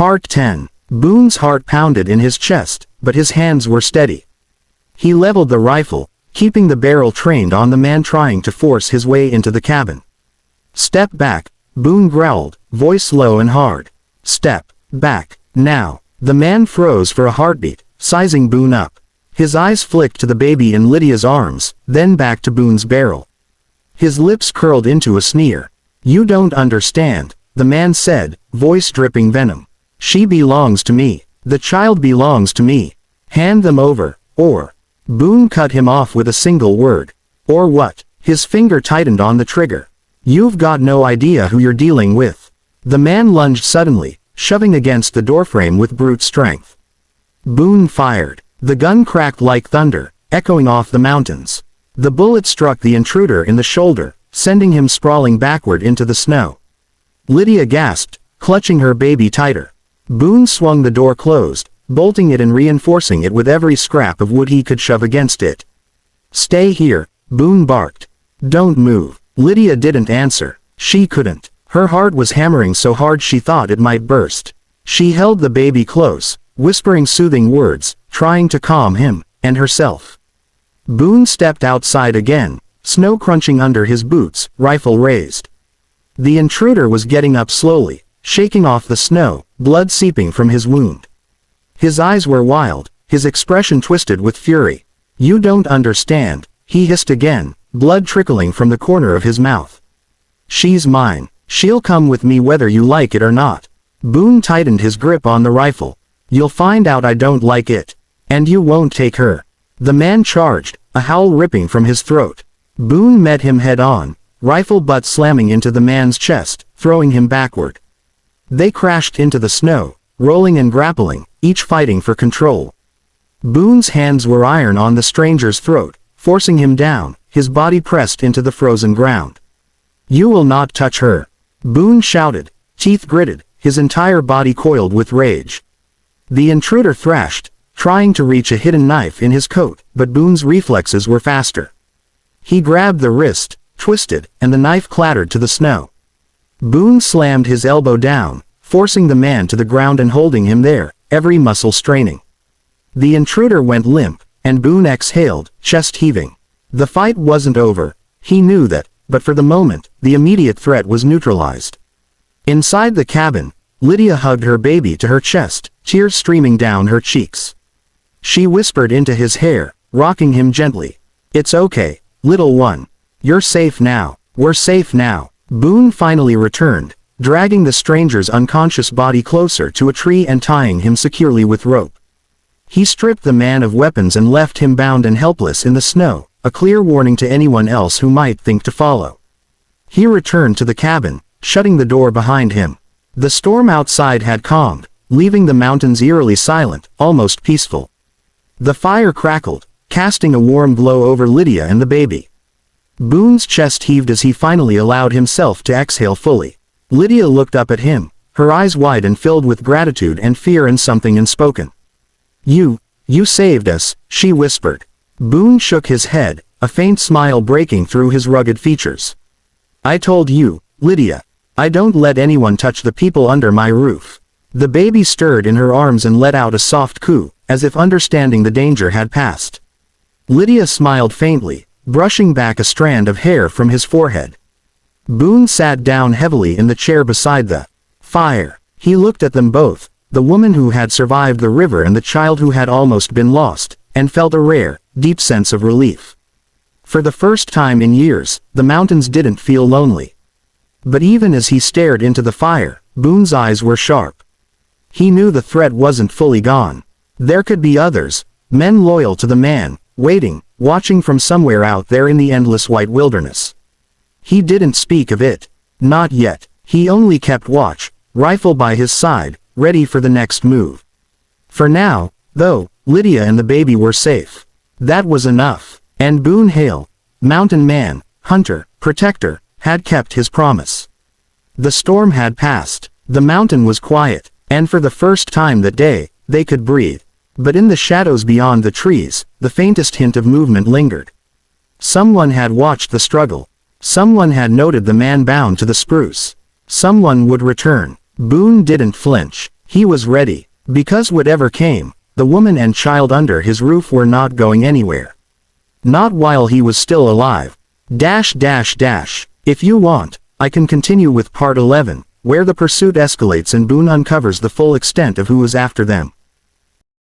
Part 10. Boone's heart pounded in his chest, but his hands were steady. He leveled the rifle, keeping the barrel trained on the man trying to force his way into the cabin. "Step back," Boone growled, voice low and hard. "Step back, now." The man froze for a heartbeat, sizing Boone up. His eyes flicked to the baby in Lydia's arms, then back to Boone's barrel. His lips curled into a sneer. "You don't understand," the man said, voice dripping venom. "She belongs to me. The child belongs to me. Hand them over, or—" Boone cut him off with a single word. "Or what?" His finger tightened on the trigger. "You've got no idea who you're dealing with." The man lunged suddenly, shoving against the doorframe with brute strength. Boone fired. The gun cracked like thunder, echoing off the mountains. The bullet struck the intruder in the shoulder, sending him sprawling backward into the snow. Lydia gasped, clutching her baby tighter. Boone swung the door closed, bolting it and reinforcing it with every scrap of wood he could shove against it. "Stay here," Boone barked. "Don't move." Lydia didn't answer. She couldn't. Her heart was hammering so hard she thought it might burst. She held the baby close, whispering soothing words, trying to calm him, and herself. Boone stepped outside again, snow crunching under his boots, rifle raised. The intruder was getting up slowly, shaking off the snow, blood seeping from his wound. His eyes were wild, his expression twisted with fury. "You don't understand," he hissed again, blood trickling from the corner of his mouth. "She's mine. She'll come with me whether you like it or not." Boone tightened his grip on the rifle. "You'll find out I don't like it. And you won't take her." The man charged, a howl ripping from his throat. Boone met him head-on, rifle butt slamming into the man's chest, throwing him backward. They crashed into the snow, rolling and grappling, each fighting for control. Boone's hands were iron on the stranger's throat, forcing him down, his body pressed into the frozen ground. "You will not touch her," Boone shouted, teeth gritted, his entire body coiled with rage. The intruder thrashed, trying to reach a hidden knife in his coat, but Boone's reflexes were faster. He grabbed the wrist, twisted, and the knife clattered to the snow. Boone slammed his elbow down, forcing the man to the ground and holding him there, every muscle straining. The intruder went limp, and Boone exhaled, chest heaving. The fight wasn't over. He knew that, but for the moment, the immediate threat was neutralized. Inside the cabin, Lydia hugged her baby to her chest, tears streaming down her cheeks. She whispered into his hair, rocking him gently. "It's okay, little one. You're safe now. We're safe now." Boone finally returned, dragging the stranger's unconscious body closer to a tree and tying him securely with rope. He stripped the man of weapons and left him bound and helpless in the snow, a clear warning to anyone else who might think to follow. He returned to the cabin, shutting the door behind him. The storm outside had calmed, leaving the mountains eerily silent, almost peaceful. The fire crackled, casting a warm glow over Lydia and the baby. Boone's chest heaved as he finally allowed himself to exhale fully. Lydia looked up at him, her eyes wide and filled with gratitude and fear and something unspoken. You saved us," she whispered. Boone shook his head, a faint smile breaking through his rugged features. "I told you, Lydia. I don't let anyone touch the people under my roof." The baby stirred in her arms and let out a soft coo, as if understanding the danger had passed. Lydia smiled faintly, brushing back a strand of hair from his forehead. Boone sat down heavily in the chair beside the fire. He looked at them both, the woman who had survived the river and the child who had almost been lost, and felt a rare, deep sense of relief. For the first time in years, the mountains didn't feel lonely. But even as he stared into the fire, Boone's eyes were sharp. He knew the threat wasn't fully gone. There could be others, men loyal to the man, waiting, watching from somewhere out there in the endless white wilderness. He didn't speak of it. Not yet. He only kept watch, rifle by his side, ready for the next move. For now, though, Lydia and the baby were safe. That was enough. And Boone Hale, mountain man, hunter, protector, had kept his promise. The storm had passed. The mountain was quiet, and for the first time that day, they could breathe. But in the shadows beyond the trees, the faintest hint of movement lingered. Someone had watched the struggle. Someone had noted the man bound to the spruce. Someone would return. Boone didn't flinch. He was ready, because whatever came, the woman and child under his roof were not going anywhere. Not while he was still alive. If you want, I can continue with part 11, where the pursuit escalates and Boone uncovers the full extent of who was after them.